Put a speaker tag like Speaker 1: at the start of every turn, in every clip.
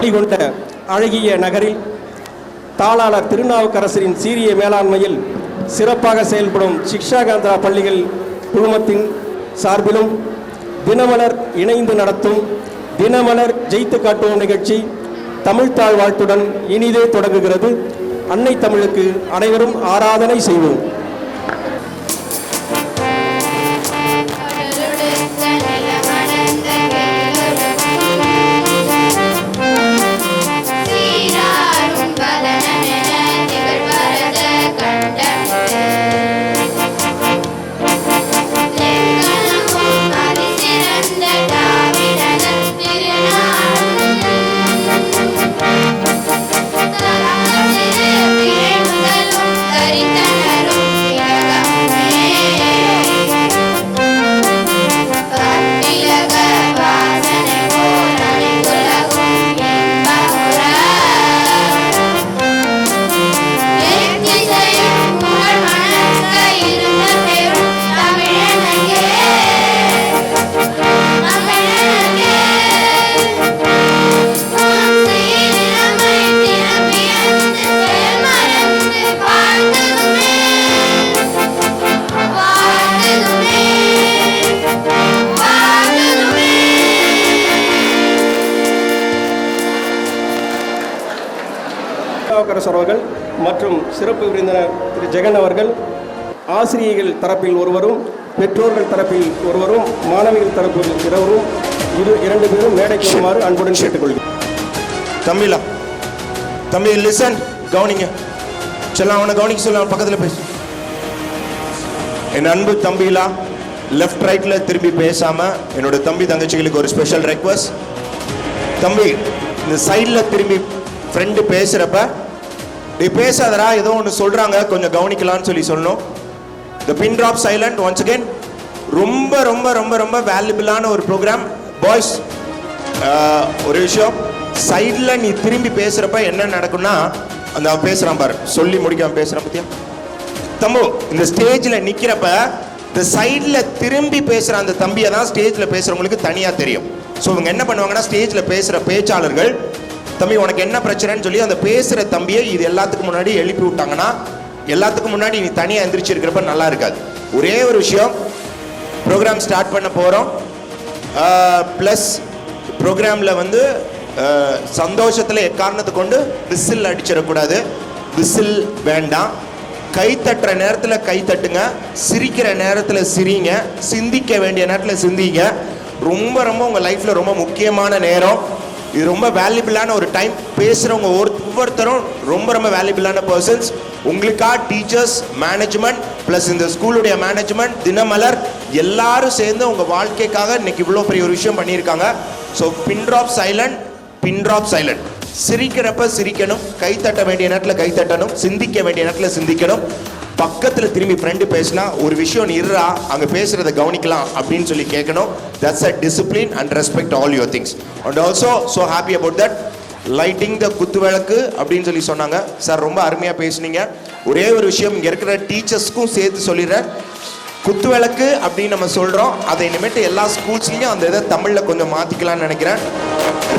Speaker 1: கொண்ட அழகிய நகரில் தாளாளர் திருநாவுக்கரசரின் சீரிய மேலாண்மையில் சிறப்பாக செயல்படும் சிக்ஷாகாந்தா பள்ளிகள் குழுமத்தின் சார்பிலும் தினமலர் இணைந்து நடத்தும் தினமலர் ஜெயித்து காட்டுவோம் நிகழ்ச்சி தமிழ்த்தாழ் வாழ்த்துடன் இனிதே தொடங்குகிறது. அன்னை தமிழுக்கு அனைவரும் ஆராதனை செய்வோம். அவர்கள் மற்றும் சிறப்பு விருந்தினர் திரு ஜெகன் அவர்கள் ஆசிரியர்கள் தரப்பில் ஒருவரும், பெற்றோர்கள் தரப்பில் ஒருவரும், மாணவிகள் தரப்பில் இருவரும், இரண்டு பேரும் மேடைக்கு வருமாறு அன்புடன் கேட்டுக்கொள்கிறேன்.
Speaker 2: தம்பிலா, தம்பி லிசன், கவனிங்க. செல்லாம் அவனை கவனிக்க சொல்ல, அவன் பக்கத்தில் பேசு. என் அன்பு தம்பிலா, லெஃப்ட் ரைட்ல திரும்பி பேசாம என்னோட தம்பி தங்கச்சிகளுக்கு ஒரு ஸ்பெஷல் ரெக்வஸ்ட். தம்பி இந்த சைடில் திரும்பி ஃப்ரெண்டு பேசுறப்ப நீ பேசாதரா, ஏதோ ஒன்று சொல்றாங்க, கொஞ்சம் கவனிக்கலான்னு சொல்லணும். The pin drop silent once again. ரொம்ப ரொம்ப ரொம்ப ரொம்ப வேல்யூபிளான ஒரு ப்ரோக்ராம். பாய்ஸ், ஒரு விஷயம், சைடில் நீ திரும்பி பேசுறப்ப என்ன நடக்கும்னா, அந்த பேசுறான் பாரு, சொல்லி முடிக்காம பேசுறான் பத்தியா தம்பு. இந்த ஸ்டேஜில் நிற்கிறப்ப இந்த சைடில் திரும்பி பேசுகிற அந்த தம்பியை தான் ஸ்டேஜில் பேசுகிறவங்களுக்கு தனியாக தெரியும். ஸோ இவங்க என்ன பண்ணுவாங்கன்னா, ஸ்டேஜில் பேசுகிற பேச்சாளர்கள் தம்பி உனக்கு என்ன பிரச்சனைன்னு சொல்லி அந்த பேசுகிற தம்பியை இது எல்லாத்துக்கும் முன்னாடி எழுப்பி விட்டாங்கன்னா, எல்லாத்துக்கும் முன்னாடி நீ தனியாக எந்திரிச்சு இருக்கிறப்ப நல்லா இருக்காது. ஒரே ஒரு விஷயம், ப்ரோக்ராம் ஸ்டார்ட் பண்ண போகிறோம். ப்ளஸ் ப்ரோக்ராமில் வந்து சந்தோஷத்தில் எக்காரணத்தை கொண்டு விசில் அடிச்சிடக்கூடாது. விசில் வேண்டாம். கை தட்டுற நேரத்தில் கை தட்டுங்க, சிரிக்கிற நேரத்தில் சிரிங்க, சிந்திக்க வேண்டிய நேரத்தில் சிந்திங்க. ரொம்ப ரொம்ப உங்கள் லைஃப்பில் ரொம்ப முக்கியமான நேரம் இது. ரொம்ப வேல்யூபிளான ஒரு டைம். பேசுகிறவங்க ஒவ்வொருத்தரும் ரொம்ப ரொம்ப வேல்யூபிளான பர்சன்ஸ். உங்களுக்காக டீச்சர்ஸ், மேனேஜ்மெண்ட் ப்ளஸ் இந்த ஸ்கூலுடைய மேனேஜ்மெண்ட், தினமலர் எல்லாரும் சேர்ந்து உங்கள் வாழ்க்கைக்காக இன்னைக்கு இவ்வளோ பெரிய ஒரு விஷயம் பண்ணியிருக்காங்க. So pin drop silent, pin drop silent. சிரிக்கிறப்ப சிரிக்கணும், கை தட்ட வேண்டிய நேரத்தில் கை தட்டணும், சிந்திக்க வேண்டிய நேரத்தில் சிந்திக்கணும். பக்கத்தில் திரும்பி ஃப்ரெண்டு பேசினா ஒரு விஷயம் இருறா, அங்கே பேசுகிறத கவனிக்கலாம் அப்படின்னு சொல்லி கேட்கணும். That's a discipline and respect all your things. And also so happy about that. Lighting த குத்து விளக்கு அப்படின்னு சொல்லி சொன்னாங்க சார், ரொம்ப அருமையாக பேசுனீங்க. ஒரே ஒரு விஷயம் இங்கே இருக்கிற டீச்சர்ஸ்க்கும் சேர்த்து சொல்லிடுறேன். குத்து விளக்கு அப்படின்னு நம்ம சொல்கிறோம், அதை இனிமேட்டு எல்லா ஸ்கூல்ஸ்லையும் அந்த இதை தமிழில் கொஞ்சம் மாற்றிக்கலாம்னு நினைக்கிறேன்.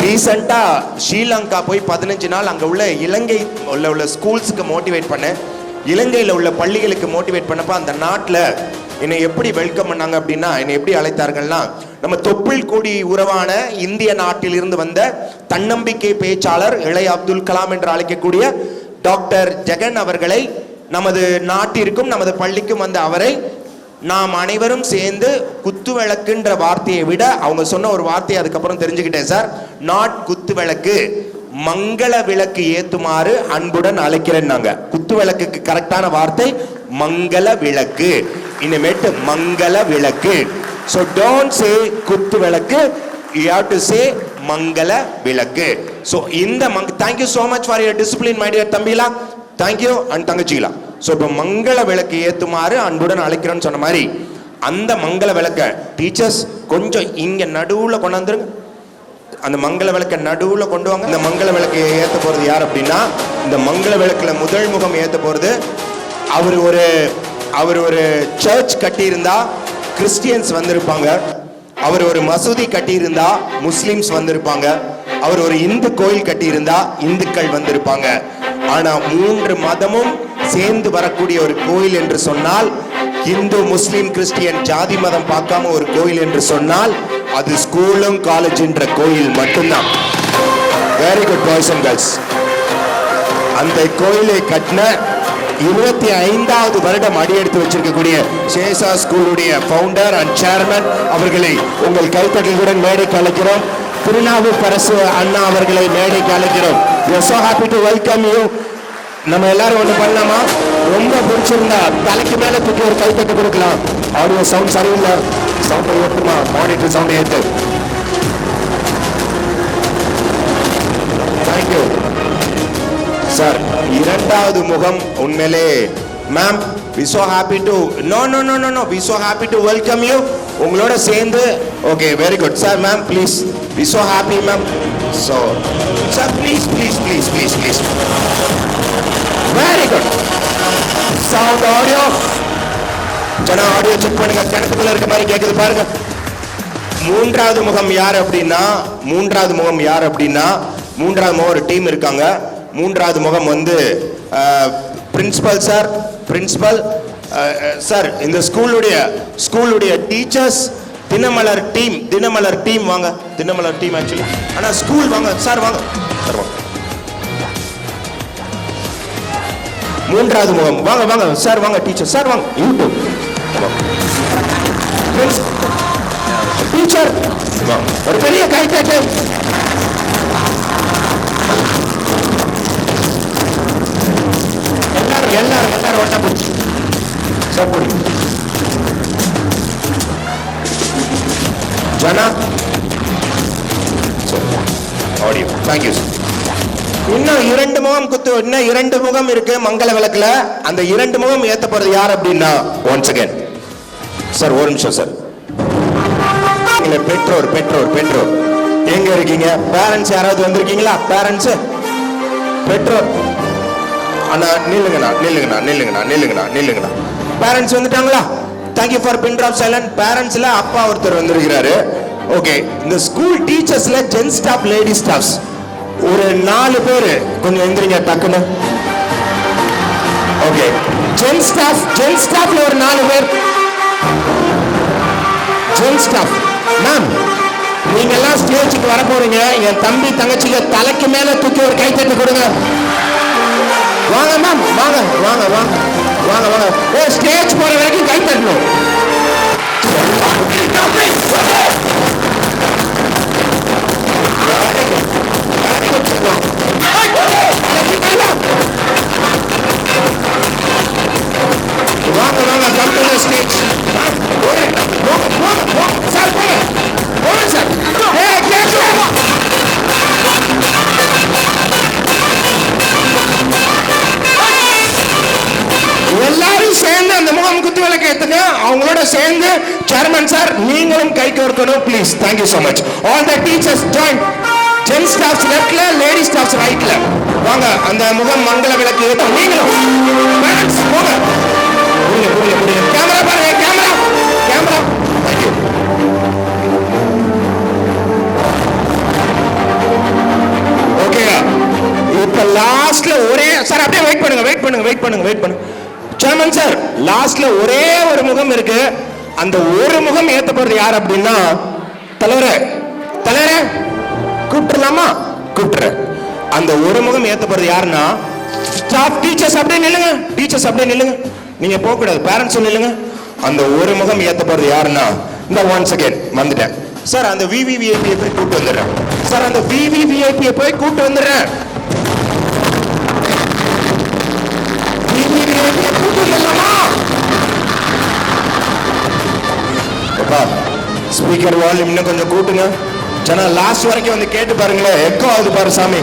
Speaker 2: ரீசெண்டாக ஸ்ரீலங்கா போய் 15 நாள் அங்கே உள்ள இலங்கை உள்ள ஸ்கூல்ஸுக்கு மோட்டிவேட் பண்ணேன். இலங்கையில் உள்ள பள்ளிகளுக்கு மோட்டிவேட் பண்ணப்போ அந்த நாட்டில் என்னை எப்படி வெல்கம் பண்ணாங்க அப்படின்னா, என்னை எப்படி அழைத்தார்கள்னா, நம்ம தொப்புள் கொடி உறவான இந்திய நாட்டில் இருந்து வந்த தன்னம்பிக்கை பேச்சாளர் இளைய அப்துல் கலாம் என்று அழைக்கக்கூடிய டாக்டர் ஜெகன் அவர்களை, நமது நாட்டிற்கும் நமது பள்ளிக்கும் வந்த அவரை நாம் அனைவரும் சேர்ந்து குத்து விளக்குன்ற வார்த்தையை விட அவங்க சொன்ன ஒரு வார்த்தையை அதுக்கப்புறம் தெரிஞ்சுக்கிட்டேன் சார். நாட் குத்து விளக்கு, மங்கள விளக்கு ஏத்துமாறு அன்புடன் அழைக்கிறேன். நாங்க குத்து விளக்குக்கு கரெக்டான வார்த்தை மங்கள விளக்கு. இனிமேட்டு மங்கள விளக்கு. So don't say குத்து விளக்கு, you have to say மங்கள விளக்கு. So இந்த thank you so much for your discipline my dear தம்பிலா, thank you and தங்கச்சிலா. ஸோ இப்போ மங்கள விளக்கு ஏற்றுமாறு அன்புடன் அழைக்கிறேன்னு சொன்ன மாதிரி அந்த மங்கள விளக்க டீச்சர்ஸ் கொஞ்சம் இங்கே நடுவில் கொண்டாந்துருங்க. அந்த மங்கள விளக்கை நடுவில் கொண்டு வாங்க. இந்த மங்கள விளக்கை ஏற்ற போகிறது யார் அப்படின்னா, இந்த மங்கள விளக்கில் முதல் முகம் ஏற்ற போகிறது அவர் ஒரு சர்ச் கட்டியிருந்தா கிறிஸ்டியன்ஸ் வந்திருப்பாங்க. அவர் ஒரு மசூதி கட்டியிருந்தா முஸ்லீம்ஸ் வந்திருப்பாங்க. அவர் ஒரு இந்து கோயில் கட்டியிருந்தா இந்துக்கள் வந்திருப்பாங்க. ஆனா 3 மதமும் சேர்ந்து வரக்கூடிய ஒரு கோயில் என்று சொன்னால், இந்து முஸ்லிம் கிறிஸ்டியன் ஜாதி மதம் பார்க்காம ஒரு கோயில் என்று சொன்னால் அது ஸ்கூலும் காலேஜ்ன்ற கோயில் மட்டும்தான். Very good boys and girls. அந்த கோயிலை கட்டின 25வது வருடம் அடியெடுத்து வச்சிருக்கக்கூடிய சேஷா ஸ்கூலுடைய ஃபவுண்டர் அண்ட் சேர்மன் அவர்களை உங்கள் கைத்தட்டலுடன் மேடைக்கு அழைக்கிறோம். திருநாவுக்கரசு அண்ணா அவர்களை மேடைக்கு அழைக்கிறோம். We are so happy to welcome you. நம்ம எல்லாரும் ஒன்று பண்ணலாமா? ரொம்ப பிடிச்சிருந்தா தலைக்கு மேல தூக்கி ஒரு கைத்தட்டு கொடுக்கலாம். ஆடியோ சவுண்ட் சரியில்லை, சவுண்ட் ஏற்றுமா, மானிட்டர் சவுண்ட் ஏற்று. Thank you sir. 2வது முகம் உண்மையிலே ma'am, we so happy to no we so happy to welcome you. உங்களோட சேர்ந்து okay, very good sir. Ma'am please, we so happy ma'am. So sir please please please please please. Very good. Sound audio Jana audio check பண்ணுங்க. கிணத்துக்குள்ள இருக்க மாதிரி கேட்குது பாருங்க. 3வது முகம் யார் அப்படின்னா 3வது முகம் ஒரு டீம் இருக்காங்க. 3வது முகம் வந்து பிரின்சிபல் சார். பிரின்சிபல் சார், இந்த ஸ்கூலுடைய டீச்சர்ஸ், தினமலர் டீம் வாங்க. தினமலர் டீம் ஆக்சுவலி, ஆனா ஸ்கூல் வாங்க சார், வாங்க சார் வாங்க. 3வது முகம் வாங்க வாங்க சார், வாங்க டீச்சர் சார், வாங்க யூடியூப் டீச்சர், ஒரு பெரிய கைத்தட்டு. எல்லாரும் ஒட்டா போச்சு சார். போடுங்க ஜனா ஆடியோ. Thank you sir. இன்னும் 2 முகம் இன்னும் 2 முகம் இருக்கு மங்கள விளக்குல. அந்த 2 முகம் ஏத்த போறது யார் அப்படின்னா, ஒன்ஸ் அகைன் சார், ஒரு நிமிஷம் சார். பெற்றோர் எங்க இருக்கீங்க? பேரண்ட்ஸ் யாராவது வந்திருக்கீங்களா? பேரண்ட்ஸ், பெற்றோர் அண்ணா நில்லுங்கண்ணா. பேரண்ட்ஸ் வந்துட்டாங்களா? Thank you for pin drop silent. பேரண்ட்ஸ்ல அப்பா ஒருத்தர் வந்திருக்கிறாரு. ஓகே, இந்த ஸ்கூல் டீச்சர்ஸ்ல ஜென் ஸ்டாஃப், லேடி ஸ்டாஃப்ஸ் ஒரு 4 பேர் கொஞ்சம் எந்திரிங்க டக்குன்னு. ஓகே, ஜென் ஸ்டாஃப்ல ஒரு 4 பேர். ஜென் ஸ்டாஃப் மேம், நீங்க எல்லாம் ஸ்டேஜுக்கு வர போறீங்க. என் தம்பி தங்கச்சிக்கு தலைக்கு மேல தூக்கி ஒரு கைத்தட்டு கொடுங்க. வாங்க மேம், வாங்க வாங்க வாங்க வாங்க வாங்க. ஓ, ஸ்டேஜ் போற வரைக்கும் கை தட்டணும். வாங்க வாங்க, come to the stage. Sir போங்க சார். எல்லாரும் சேர்ந்து அந்த முகம் குத்து விளக்கு ஏத்துங்க. அவங்களோட சேர்ந்து சேர்மன் சார் நீங்களும் கை கோர்க்கணும் please. Thank you so much. All the teachers join. Gents staffs லெஃப்ட்ல, லேடி ஸ்டாஃப்ஸ் ரைட்ல. வாங்க, அந்த முகம் மங்கள விளக்கு ஏத்தும். நீங்களும் பேரண்ட்ஸ் போங்க. புரியுங்க. கேமரா பாருங்க, கேமரா. Thank you. ஓகே, இப்ப லாஸ்ட்ல ஒரே சார், அப்படியே வெயிட் பண்ணுங்க. சேர்மன் சார், லாஸ்ட்ல ஒரே ஒரு முகம் இருக்கு. அந்த ஒரு முகம் ஏத்த போறது யார் அப்படின்னா, தலைவரே கூப்பிட்டுலாமா? கூப்பிட்டுற. அந்த ஒரு முகம் ஏத்த போறது யாருன்னா ஸ்டாஃப், டீச்சர்ஸ் அப்படியே நில்லுங்க. நீங்க போக கூடாது, பேரண்ட்ஸ் நில்லுங்க. அந்த ஒரு முகம் ஏத்த போறது யாருன்னா, இந்த ஒன்ஸ் அகைன் வந்துட்டேன் சார். அந்த விவிவிஐபி போய் கூப்பிட்டு வந்துடுறேன் சார். அந்த விவிவிஐபி போய் கூப்பிட்டு வந்துடுறேன். ஸ்பீக்கர் வால்யூம் இன்னும் கொஞ்சம் கூட்டுங்க. ஜனா லாஸ்ட் வரைக்கும் வந்து கேட்டு பாருங்களேன், எக்கோ ஆகுது பாரு சாமி.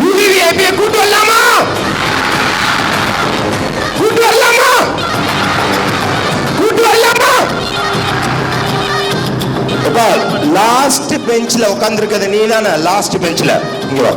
Speaker 2: விவிவிஐபி கூட்டு வரலாமா? லாஸ்ட் பெஞ்ச்ல உட்கார்ந்திருக்கிறது நீ தானே? லாஸ்ட் பெஞ்ச்ல இங்க வா.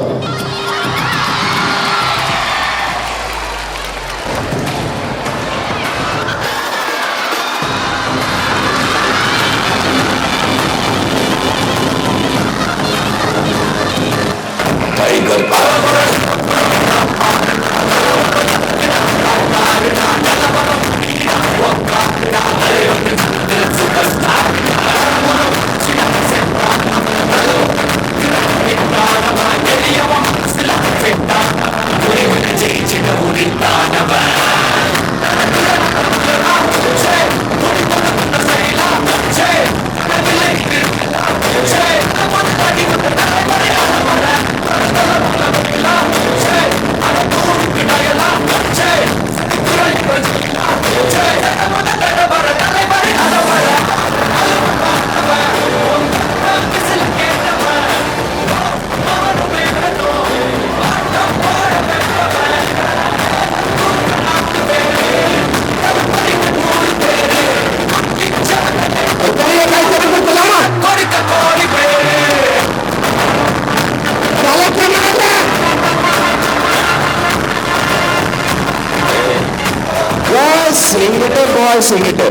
Speaker 2: பாய்ஸ் இங்கிட்டு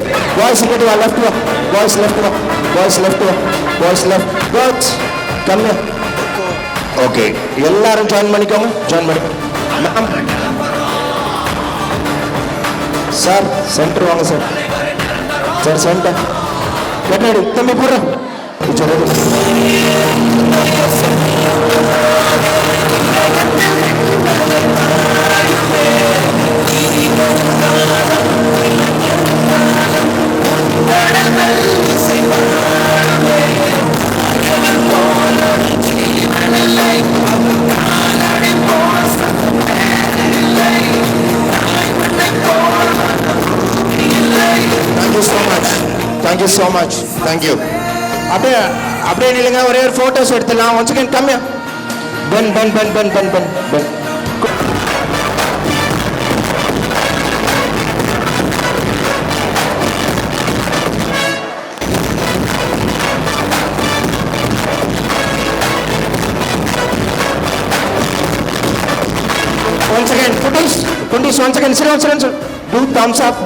Speaker 2: வா லெஃப்ட் வா பாய்ஸ் லெஃப்ட் பாய்ஸ் கம்மி. ஓகே, எல்லாரும் ஜாயின் பண்ணிக்கோங்க. மேம் சார் சென்டர் வாங்க சார் சென்டர் கட்டாடி தம்பி போடுறோம். Thank you so much. Thank you. அப்படியே நில்லுங்க, ஒரே ஒரு photos எடுத்துலாம். once again come here. Ben. Once again, Kundis, once again, sit. Do thumbs up.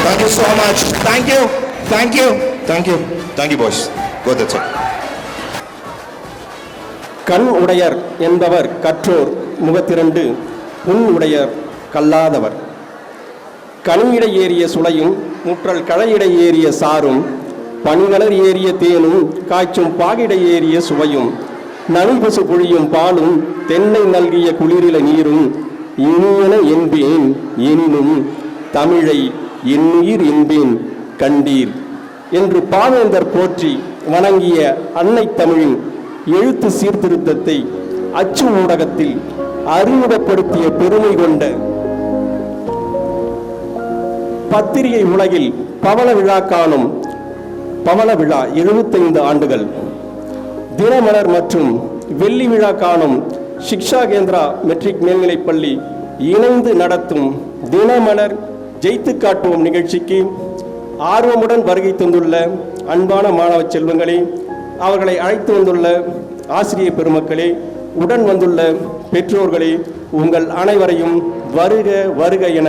Speaker 2: Thank you so much. Thank you, boys. Go that side.
Speaker 1: கண் உடையர் என்பவர் கற்றோர் முகத்திரண்டு, புண் உடையர் கல்லாதவர். கனியிடை ஏறிய சுளையும் முற்றல் களையிடை ஏறிய சாரும், பனிமலர் ஏறிய தேனும் காய்ச்சும் பாகிடை ஏறிய சுவையும், நனிபசு பொழியும் பாலும் தென்னை நல்கிய குளிரில நீரும், இனியன என்பேன் எனினும் தமிழை என்னுயிர் என்பேன் கண்டீர் என்று பாவேந்தர் போற்றி வணங்கிய அன்னை தமிழின் எழுத்து சீர்திருத்தத்தை அச்சு ஊடகத்தில் அறிமுகப்படுத்திய பெருமை கொண்ட பத்திரிகை உலகில் பவள விழா காணும் பவள விழா 75 ஆண்டுகள், தினமலர் மற்றும் வெள்ளி விழா காணும் சிக்ஷா கேந்திரா மெட்ரிக் மேல்நிலைப்பள்ளி இணைந்து நடத்தும் தினமலர் ஜெயித்து காட்டுவோம் நிகழ்ச்சிக்கு ஆர்வமுடன் வருகை தந்துள்ள அன்பான மாணவ செல்வங்களே, அவர்களை அழைத்து வந்துள்ள ஆசிரியர் பெருமக்களே, உடன் வந்துள்ள பெற்றோர்களே, உங்கள் அனைவரையும் வருக என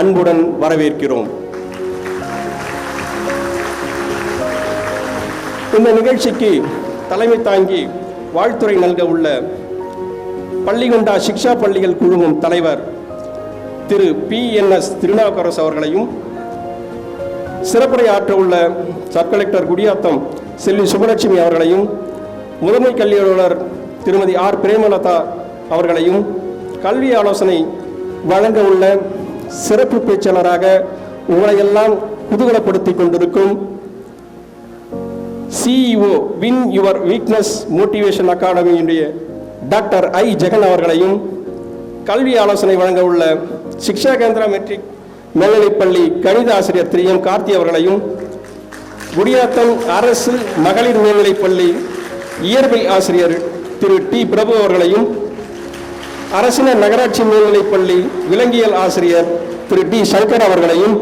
Speaker 1: அன்புடன் வரவேற்கிறோம். இந்த நிகழ்ச்சிக்கு தலைமை தாங்கி வாழ்த்துறை நல்க உள்ள பள்ளிகொண்டா சிக்ஷா பள்ளிகள் குழுமம் தலைவர் திரு PNS திருநாவுக்கரசு அவர்களையும், சிறப்புரை ஆற்ற உள்ள சப் கலெக்டர் குடியாத்தம் செல்வி சுபலட்சுமி அவர்களையும், முதன்மை கல்வி அலுவலர் திருமதி R பிரேமலதா அவர்களையும், கல்வி ஆலோசனை வழங்க உள்ள சிறப்பு பேச்சாளராக உங்களையெல்லாம் குதூகலப்படுத்திக் கொண்டிருக்கும் CEO win your weakness motivation அகாடமியுடைய டாக்டர் I ஜெகன் அவர்களையும், கல்வி ஆலோசனை வழங்க உள்ள சிக்ஷா கேந்திரா மெட்ரிக் மேல்நிலைப்பள்ளி கணித ஆசிரியர் திரு M கார்த்தி அவர்களையும், குடியாத்தம் அரசு மகளிர் மேல்நிலைப்பள்ளி இயற்பியல் ஆசிரியர் திரு T பிரபு அவர்களையும், அரசினர் நகராட்சி மேல்நிலைப்பள்ளி விலங்கியல் ஆசிரியர் திரு D சங்கர் அவர்களையும்,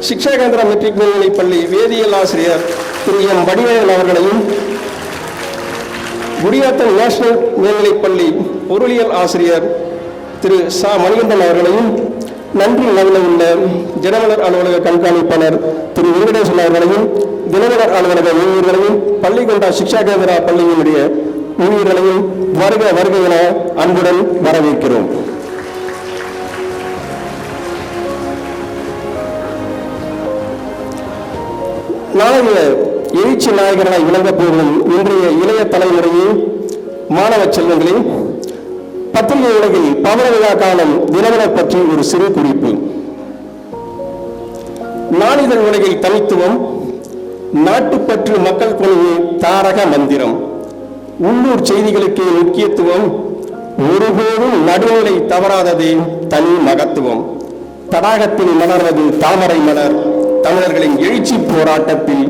Speaker 1: சிக்ஷா கேந்திரா மெட்ரிக் மேல்நிலைப்பள்ளி வேதியியல் ஆசிரியர் திரு M வடிவேல் அவர்களையும், குடியாத்தம் நேஷனல் மேல்நிலைப்பள்ளி பொருளியல் ஆசிரியர் திரு சா மணிகண்டன் அவர்களையும், நன்றி நகல உள்ள தினமலர் அலுவலக கண்காணிப்பாளர் திரு வெங்கடேசன் அவர்களையும், தினமலர் அலுவலக ஊழியர்களையும், பள்ளிகொண்டா சிக்ஷா கேந்திரா பள்ளியினுடைய ஊழியர்களையும் வருக என அன்புடன் வரவேற்கிறோம். நாளைய எழுச்சி நாயகர்களாய் விளங்கப் போகும் இன்றைய இளைய தலைமுறையை மாணவ செல்வங்களே, பத்திரிகை உலகில் பவள விழா காலம் தினமலர் பற்றி ஒரு சிறு குறிப்பு. நாளிதழ் உலகில் தனித்துவம், நாட்டுப்பற்று மக்கள் பணியே தாரக மந்திரம், உள்ளூர் செய்திகளுக்கு முக்கியத்துவம், ஒருபோதும் நடுநிலை தவறாததே தனி மகத்துவம், தடாகத்தில் மலர்வது தாமரை மலர், தமிழர்களின் எழுச்சி போராட்டத்தில்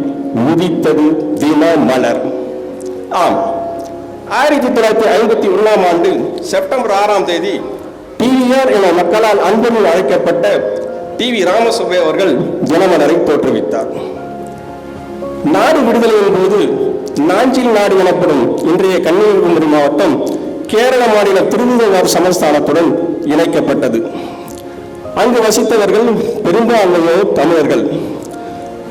Speaker 1: உதித்தது தினமலர். ஆம், 1951ஆம் ஆண்டு செப்டம்பர் 6ஆம் தேதி TVR என மக்களால் அன்புடன் அழைக்கப்பட்ட TV ராமசுப்பையா அவர்கள் தினமலரை தோற்றுவித்தார். நாடு விடுதலையின் போது நாஞ்சில் நாடு எனப்படும் இன்றைய கன்னியாகுமரி மாவட்டம் கேரள மாநில திருவிதாங்கூர் சமஸ்தானத்துடன் இணைக்கப்பட்டது. அங்கு வசித்தவர்கள் பெரும்பான்மையோர் தமிழர்கள்.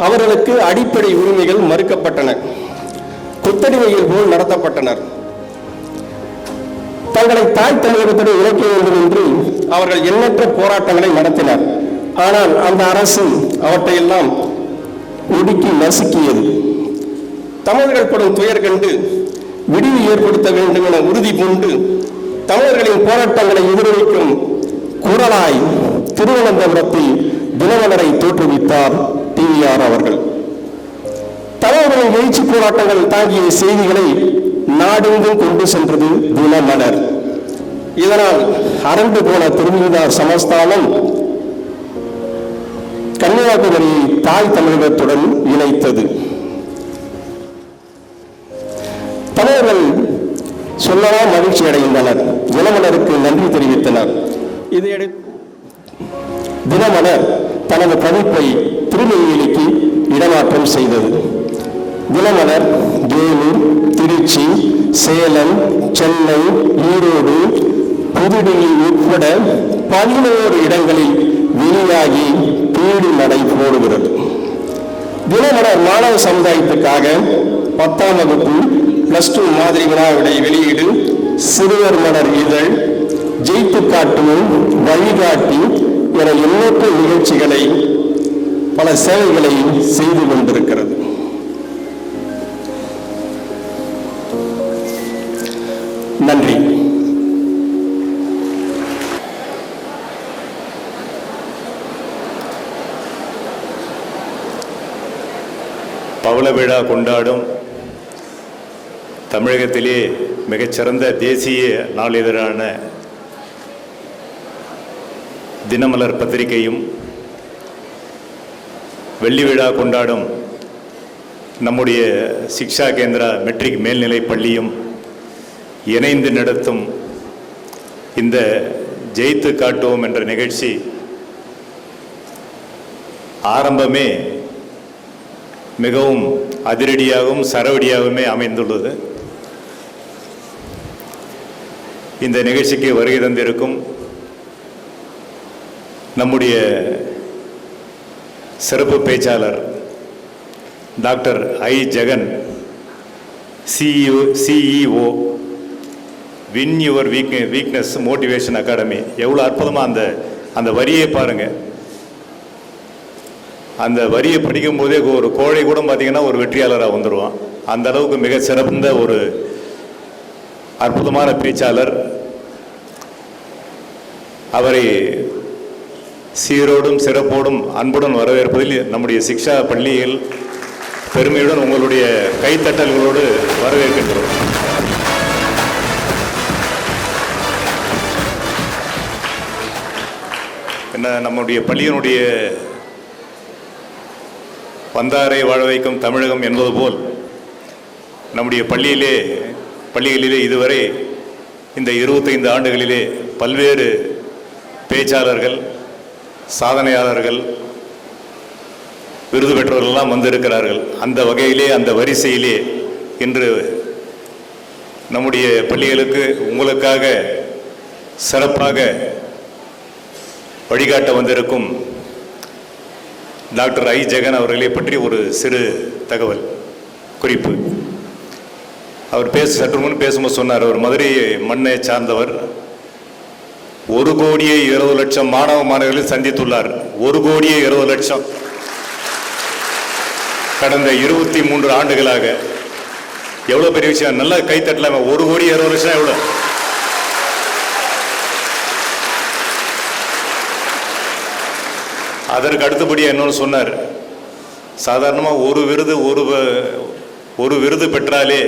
Speaker 1: அவர்களுக்கு அடிப்படை உரிமைகள் மறுக்கப்பட்டன. கொத்தடிமைகள் போல் நடத்தப்பட்டனர். தங்களை தாய் தமிழகத்துடன் இணைக்க வேண்டும் என்று அவர்கள் எண்ணற்ற போராட்டங்களை நடத்தினர். ஆனால் அந்த அரசு அவற்றையெல்லாம் ஒடுக்கி நசுக்கியது. தமிழர்கள் படும் துயர் கண்டு விடிவு ஏற்படுத்த வேண்டும் என உறுதி பூண்டு தமிழர்களின் போராட்டங்களை எதிரொலிக்கும் குரலாய் திருவனந்தபுரத்தில் தினமலரை தோற்றுவித்தார் டிவிஆர் அவர்கள். தமிழர்களின் எழுச்சி போராட்டங்கள் தாங்கிய செய்திகளை நாடெங்கும் கொண்டு சென்றது தினமலர். இதனால் அரண்டு போன திருவிதாங்கூர் சமஸ்தானம் கன்னியாகுமரியை தாய் தமிழகத்துடன் இணைத்தது. தமிழர்கள் சொல்லலாம் மகிழ்ச்சி அடைந்தனர். தினமலருக்கு நன்றி தெரிவித்தனர். இதையடுத்து தினமலர் தனது பதிப்பை திருநெல்வேலிக்கு இடமாற்றம் செய்தது. தினமலர் வேலூர், திருச்சி, சேலம், சென்னை, ஈரோடு, புதுடில்லி உட்பட 11 இடங்களில் வெளியாகி பீடு நடை போடுகிறது. தினமலர் மாணவ சமுதாயத்துக்காக 10ஆம் வகுப்பு +2 மாதிரி வினாவிடை வெளியீடு, சிறுவர் மலர் இதழ், ஜெயித்து காட்டுவோம், வழிகாட்டி என எண்ணற்ற நிகழ்ச்சிகளை பல சேவைகளை செய்து கொண்டிருக்கிறது. நன்றி.
Speaker 3: பவள விழா கொண்டாடும் தமிழகத்திலே மிகச்சிறந்த தேசிய நாளிதழான தினமலர் பத்திரிகையும், வெள்ளி விழா கொண்டாடும் நம்முடைய சிக்ஷா கேந்திரா மெட்ரிக் மேல்நிலை பள்ளியும் இணைந்து நடத்தும் இந்த ஜெயித்து காட்டுவோம் என்ற நிகழ்ச்சி ஆரம்பமே மிகவும் அதிரடியாகவும் சரவடியாகவுமே அமைந்துள்ளது. இந்த நிகழ்ச்சிக்கு வருகை தந்திருக்கும் நம்முடைய சிறப்பு பேச்சாளர் doctor I Jagan, CEO win your weakness motivation academy. எவ்வளோ அற்புதமாக அந்த வரியை பாருங்கள். அந்த வரியை படிக்கும் போதே ஒரு கோழை கூட பார்த்தீங்கன்னா ஒரு வெற்றியாளராக வந்துடுவான். அந்த அளவுக்கு மிக சிறந்த ஒரு அற்புதமான பேச்சாளர். அவரை சீரோடும் சிறப்போடும் அன்புடன் வரவேற்பதில் நம்முடைய சிக்ஷா பள்ளியில் பெருமையுடன் உங்களுடைய கைத்தட்டல்களோடு வரவேற்கின்றோம். என்ன, நம்முடைய பள்ளியினுடைய வந்தாரை வாழ வைக்கும் தமிழகம் என்பது போல் நம்முடைய பள்ளிகளிலே இதுவரை இந்த 25 ஆண்டுகளிலே பல்வேறு பேச்சாளர்கள், சாதனையாளர்கள், விருது பெற்றவர்களெல்லாம் வந்திருக்கிறார்கள். அந்த வகையிலே, அந்த வரிசையிலே இன்று நம்முடைய பள்ளிகளுக்கு உங்களுக்காக சிறப்பாக வழிகாட்ட வந்திருக்கும் டாக்டர் ஐ ஜெகன் அவர்களை பற்றி ஒரு சிறு தகவல் குறிப்பு. அவர் சற்று முன் பேசும்போது சொன்னார், அவர் மதுரை மண்ணை சார்ந்தவர். 1,20,00,000 மாணவ மாணவர்களை சந்தித்துள்ளார். 1,20,00,000 கடந்த 23 ஆண்டுகளாக. எவ்வளோ பெரிய விஷயம், நல்லா கைத்தட்டலாமே. 1,20,00,000 எவ்வளோ? அதற்கு அடுத்தபடியாக இன்னொன்று சொன்னார். சாதாரணமாக ஒரு விருது பெற்றாலே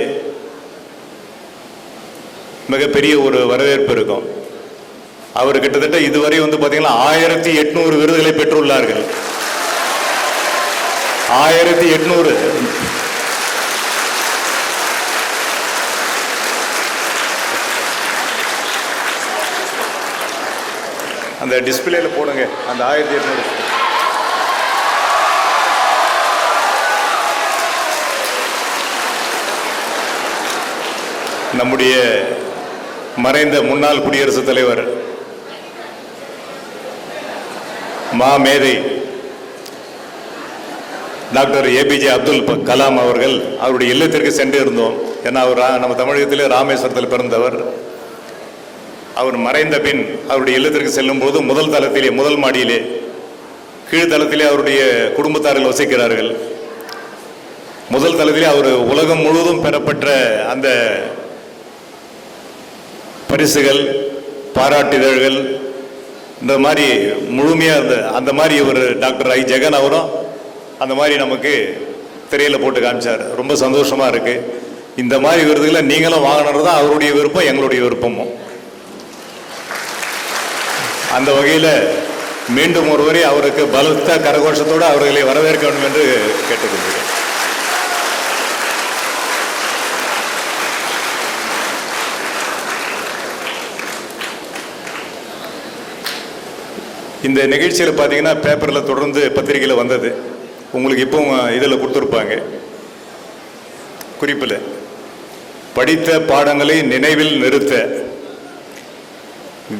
Speaker 3: மிகப்பெரிய ஒரு வரவேற்பு இருக்கும். அவர் கிட்டத்தட்ட இதுவரை பார்த்தீங்கன்னா 1800 விருதுகளை பெற்றுள்ளார்கள். 1800. அந்த டிஸ்பிளேல போடுங்க அந்த 1800. நம்முடைய மறைந்த முன்னாள் குடியரசுத் தலைவர் மேதை டாக்டர் ஏபிஜே அப்துல் கலாம் அவர்கள் அவருடைய இல்லத்திற்கு சென்று இருந்தோம். ஏன்னா அவர் நம்ம தமிழகத்திலே ராமேஸ்வரத்தில் பிறந்தவர். அவர் மறைந்த பின் அவருடைய இல்லத்திற்கு செல்லும் போது முதல் மாடியிலே கீழ்த்தளத்திலே அவருடைய குடும்பத்தார்கள் வசிக்கிறார்கள். முதல் தளத்திலே அவர் உலகம் முழுவதும் பெறப்பட்ட அந்த பரிசுகள், பாராட்டுதல்கள் இந்த மாதிரி முழுமையாக அந்த மாதிரி ஒரு டாக்டர் ஐ ஜெகன் அவரும் அந்த மாதிரி நமக்கு திரையில் போட்டு காமிச்சார். ரொம்ப சந்தோஷமாக இருக்குது. இந்த மாதிரி விருதுகளை நீங்களும் வாங்கினது தான் அவருடைய விருப்பம், எங்களுடைய விருப்பமும். அந்த வகையில் மீண்டும் ஒருவரை அவருக்கு பலத்த கரகோஷத்தோடு அவர்களை வரவேற்க வேண்டும் என்று கேட்டுக்கொள்கிறேன். இந்த நிகழ்ச்சியில் பார்த்தீங்கன்னா பேப்பரில் தொடர்ந்து பத்திரிகையில் வந்தது. உங்களுக்கு இப்போ இதில் கொடுத்துருப்பாங்க குறிப்பில். படித்த பாடங்களை நினைவில் நிறுத்த,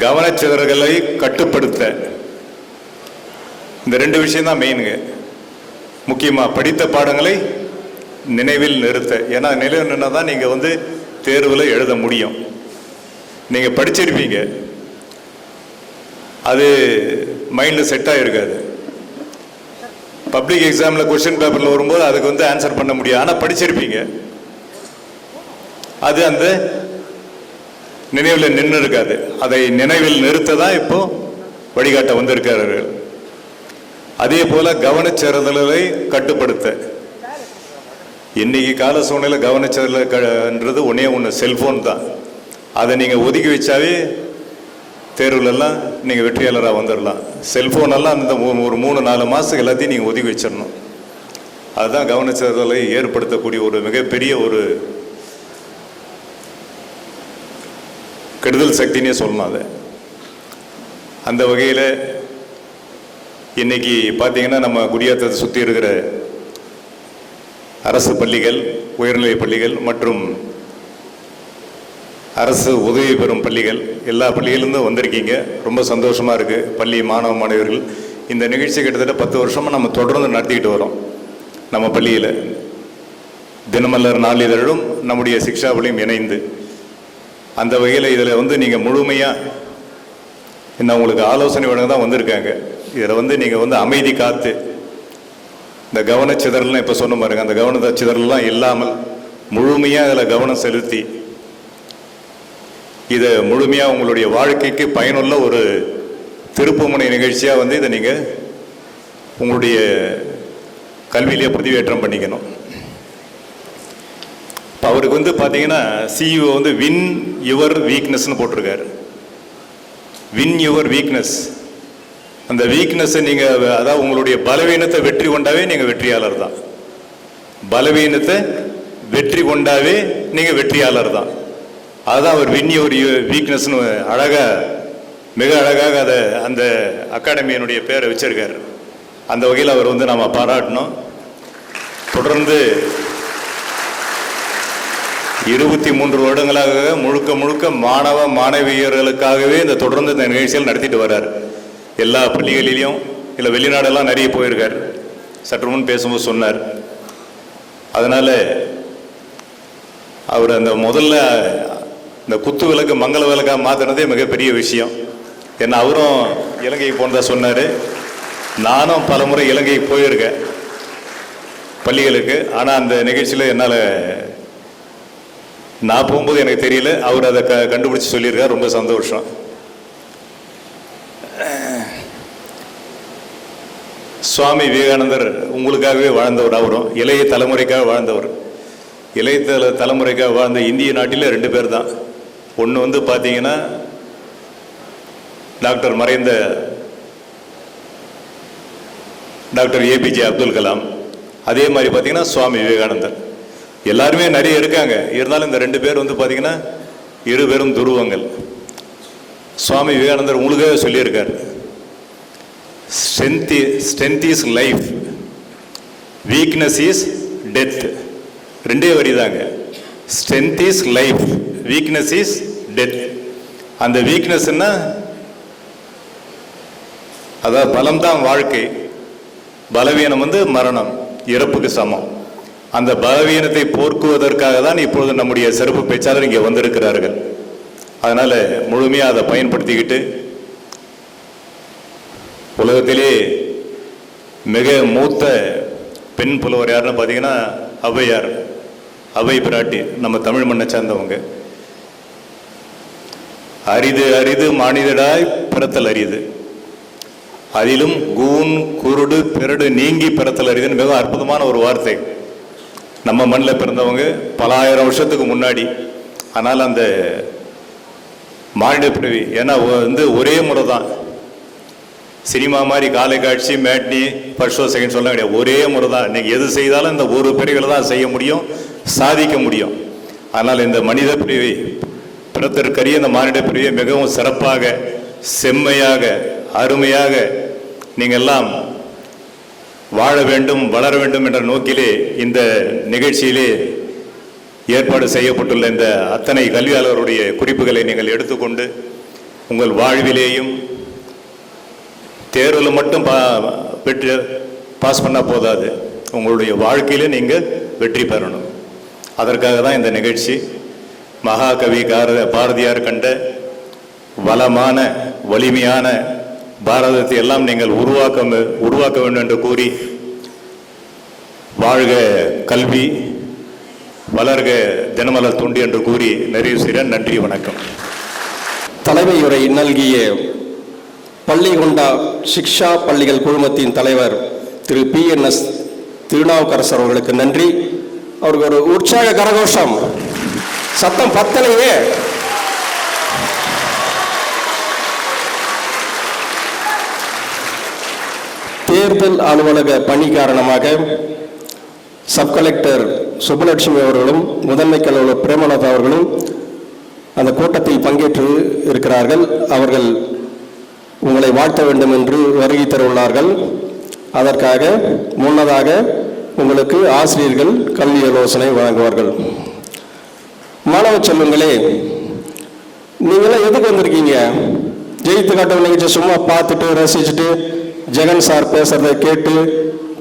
Speaker 3: கவனச்சிதறல்களை கட்டுப்படுத்த, இந்த 2 விஷயம் தான் மெயினுங்க. முக்கியமாக படித்த பாடங்களை நினைவில் நிறுத்த. ஏன்னா நினைவில் நின்னா தான் நீங்கள் தேர்வில் எழுத முடியும். நீங்கள் படிச்சிருப்பீங்க, அது மைண்டில் செட் ஆகிருக்காது. பப்ளிக் எக்ஸாமில் கொஸ்டின் பேப்பரில் வரும்போது அதுக்கு ஆன்சர் பண்ண முடியாது. ஆனால் படிச்சிருப்பீங்க, அது அந்த நினைவில் நின்று இருக்காது. அதை நினைவில் நிறுத்த தான் இப்போ வழிகாட்ட வந்திருக்கிறார்கள். அதே போல கவனச்சிதறல்களை கட்டுப்படுத்த. இன்னைக்கு கால சூழ்நிலை கவனச்சிதறல்ன்றது ஒன்று செல்போன் தான். அதை நீங்கள் ஒதுக்கி வச்சாவே தேர்வுலெல்லாம் நீங்கள் வெற்றியாளராக வந்துடலாம். செல்ஃபோனெல்லாம் அந்த ஒரு 3-4 மாதத்துக்கு எல்லாத்தையும் நீங்கள் ஒதுக்கி வச்சிடணும். அதுதான் கவனச்சிதறலை ஏற்படுத்தக்கூடிய ஒரு மிகப்பெரிய ஒரு கெடுதல் சக்தினே சொல்லலாம். அதை அந்த வகையில் இன்னைக்கு பார்த்தீங்கன்னா நம்ம குடியாத்தத்தை சுற்றி இருக்கிற அரசு பள்ளிகள், உயர்நிலை பள்ளிகள் மற்றும் அரசு உதவி பெறும் பள்ளிகள், எல்லா பள்ளிகளிலிருந்தும் வந்திருக்கீங்க. ரொம்ப சந்தோஷமாக இருக்குது. பள்ளி மாணவ மாணவர்கள் இந்த நிகழ்ச்சி கிட்டத்தட்ட 10 வருஷமாக நம்ம தொடர்ந்து நடத்திக்கிட்டு வரோம். நம்ம பள்ளியில் தினமலர் நாளிதழும் நம்முடைய சிக்ஷாவிலையும் இணைந்து அந்த வகையில் இதில் நீங்கள் முழுமையாக என்ன உங்களுக்கு ஆலோசனை வழங்க தான் வந்திருக்காங்க. இதில் நீங்கள் அமைதி காத்து இந்த கவனச்சிதறல்லாம் இப்போ சொன்ன பாருங்க, அந்த கவனச்சிதறலாம் இல்லாமல் முழுமையாக அதில் கவனம் செலுத்தி இதை முழுமையாக உங்களுடைய வாழ்க்கைக்கு பயனுள்ள ஒரு திருப்புமுனை நிகழ்ச்சியாக இதை நீங்கள் உங்களுடைய கல்வியிலே பதிவேற்றம் பண்ணிக்கணும். இப்போ அவருக்கு பார்த்தீங்கன்னா சிஇஓ வின் யுவர் வீக்னஸ்ன்னு போட்டிருக்காரு. Win your weakness. அந்த வீக்னஸை நீங்கள், அதாவது உங்களுடைய பலவீனத்தை வெற்றி கொண்டாவே நீங்கள் வெற்றியாளர் தான். பலவீனத்தை வெற்றி கொண்டாவே நீங்கள் வெற்றியாளர் தான். அதுதான் அவர் வின் யுவர் வீக்னஸ்னு மிக அழகாக அதை அந்த அகாடமியினுடைய பேரை வச்சிருக்கார். அந்த வகையில் அவர் நாம் பாராட்டணும். தொடர்ந்து 23 வருடங்களாக முழுக்க மாணவ மாணவியர்களுக்காகவே தொடர்ந்து இந்த நிகழ்ச்சிகள் நடத்திட்டு வர்றார். எல்லா பள்ளிகளிலையும் இல்லை வெளிநாடெல்லாம் நிறைய போயிருக்கார். சற்று முன் பேசும்போது சொன்னார். அதனால் அவர் அந்த முதல்ல இந்த குத்து விளக்கு மங்கள விளக்காக மாற்றினதே மிகப்பெரிய விஷயம். ஏன்னா அவரும் இலங்கைக்கு போனதா சொன்னார். நானும் பல முறை இலங்கைக்கு போயிருக்கேன் பள்ளிகளுக்கு. ஆனால் அந்த நிகழ்ச்சியில் என்னால் நான் போகும்போது எனக்கு தெரியல. அவர் அதை கண்டுபிடிச்சி சொல்லியிருக்கார். ரொம்ப சந்தோஷம். சுவாமி விவேகானந்தர் உங்களுக்காகவே வாழ்ந்தவர். அவரும் இளைய தலைமுறைக்காக வாழ்ந்தவர். இளைய தலைமுறைக்காக வாழ்ந்த இந்திய நாட்டில் 2 பேர் தான். ஒன்று பார்த்தீங்கன்னா மறைந்த டாக்டர் ஏபிஜே அப்துல் கலாம். அதே மாதிரி பார்த்தீங்கன்னா சுவாமி விவேகானந்தர். எல்லாருமே நிறைய இருக்காங்க. இருந்தாலும் இந்த 2 பேர் பார்த்தீங்கன்னா 2 பேரும் துருவங்கள். சுவாமி விவேகானந்தர் உங்களுக்காக சொல்லியிருக்கார், strength is life, weakness is death. 2 வரி தாங்க. Strength is life, weakness is death. அந்த வீக்னஸ்ன்னா அதாவது பலம் தான் வாழ்க்கை, பலவீனம் மரணம், இறப்புக்கு சமம். அந்த பலவீனத்தை போக்குவதற்காக தான் இப்பொழுது நம்முடைய சிறப்பு பேச்சாளர் இங்கே வந்திருக்கிறார்கள். அதனால முழுமையாக அதை பயன்படுத்திக்கிட்டு உலகத்திலே மிக மூத்த பெண் புலவர் யாருன்னு பார்த்தீங்கன்னா ஔவையார், அவை பிராட்டி, நம்ம தமிழ் மண்ணை சேர்ந்தவங்க. அரிது அரிது மானிதடாய் பிறத்தல் அரிது, அதிலும் கூன் குருடு பெருடு நீங்கி பிறத்தல் அரிதுன்னு மிக அற்புதமான ஒரு வார்த்தை. நம்ம மண்ணில் பிறந்தவங்க பல ஆயிரம் வருஷத்துக்கு முன்னாடி. ஆனால் அந்த மானிட பிறவி ஏன்னா ஒரே முறை தான். சினிமா மாதிரி காலை காட்சி மேட்னி ஃபர்ஸ்ட் ஷோ செகண்ட் ஷோலாம் கிடையாது, ஒரே முறை தான். நீங்கள் எது செய்தாலும் இந்த ஒரு பிரிவில் தான் செய்ய முடியும், சாதிக்க முடியும். ஆனால் இந்த மனித பிரிவை பிறத்திற்கரிய இந்த மானிட பிரிவை மிகவும் சிறப்பாக செம்மையாக அருமையாக நீங்கள் எல்லாம் வாழ வேண்டும் வளர வேண்டும் என்ற நோக்கிலே இந்த நிகழ்ச்சியிலே ஏற்பாடு செய்யப்பட்டுள்ள இந்த அத்தனை கல்வியாளருடைய குறிப்புகளை நீங்கள் எடுத்துக்கொண்டு உங்கள் வாழ்விலேயும் தேர்வில் மட்டும் வெற்றி பாஸ் பண்ணால் போதாது, உங்களுடைய வாழ்க்கையிலே நீங்கள் வெற்றி பெறணும். அதற்காக தான் இந்த நிகழ்ச்சி. மகாகவி பாரதியார் கண்ட வளமான வலிமையான பாரதத்தை எல்லாம் நீங்கள் உருவாக்க வேண்டும் என்று கூறி, வாழ்க கல்வி வளர்க தினமலர் தொண்டு என்று கூறி நிறைவு செய்கிறேன். நன்றி, வணக்கம்.
Speaker 1: தலைமையுரை நல்கிய பள்ளிகொண்டா சிக்ஷா பள்ளிகள் குழுமத்தின் தலைவர் திரு PNS திருநாவுக்கரசர் அவர்களுக்கு நன்றி. அவருக்கு ஒரு உற்சாக கரகோஷம். சத்தம் பத்தலையே. தேர்தல் அலுவலக பணி காரணமாக சப் கலெக்டர் சுப்பலட்சுமி அவர்களும் முதன்மை அலுவலர் பிரேமநாத் அவர்களும் அந்த கூட்டத்தில் பங்கேற்று இருக்கிறார்கள். அவர்கள் உங்களை வாழ்த்த வேண்டும் என்று வருகை தருள்ளார்கள். அதற்காக முன்னதாக உங்களுக்கு ஆசிரியர்கள் கல்வி ஆலோசனை வழங்குவார்கள். மாணவ செல்வங்களே, நீங்களாம் எதுக்கு வந்திருக்கீங்க? ஜெயித்து காட்ட நிகழ்ச்சி சும்மா பார்த்துட்டு ரசிச்சுட்டு ஜெகன் சார் பேசுறதை கேட்டு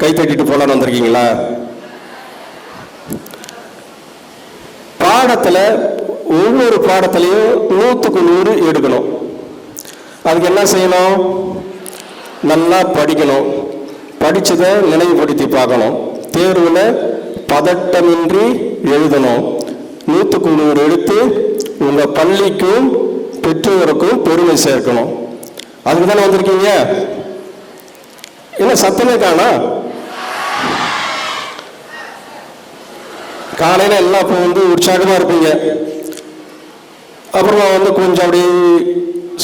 Speaker 1: கைத்தட்டிட்டு போலான்னு வந்திருக்கீங்களா? பாடத்தில் ஒவ்வொரு பாடத்திலையும் 100க்கு 100 எடுக்கணும். அதுக்கு என்ன செய்யணும்? நல்லா படிக்கணும், படித்ததை நினைவுபடுத்தி பார்க்கணும், தேர்வில் பதட்டமின்றி எழுதணும், 100க்கு 100 எடுத்து உங்கள் பள்ளிக்கும் பெற்றோருக்கும் பெருமை சேர்க்கணும். அதுக்கு தானே வந்திருக்கீங்க? என்ன சத்தமே காணா? காலையில் எல்லாம் இப்போ உற்சாகமாக இருப்பீங்க, அப்புறமா கொஞ்சம் அப்படி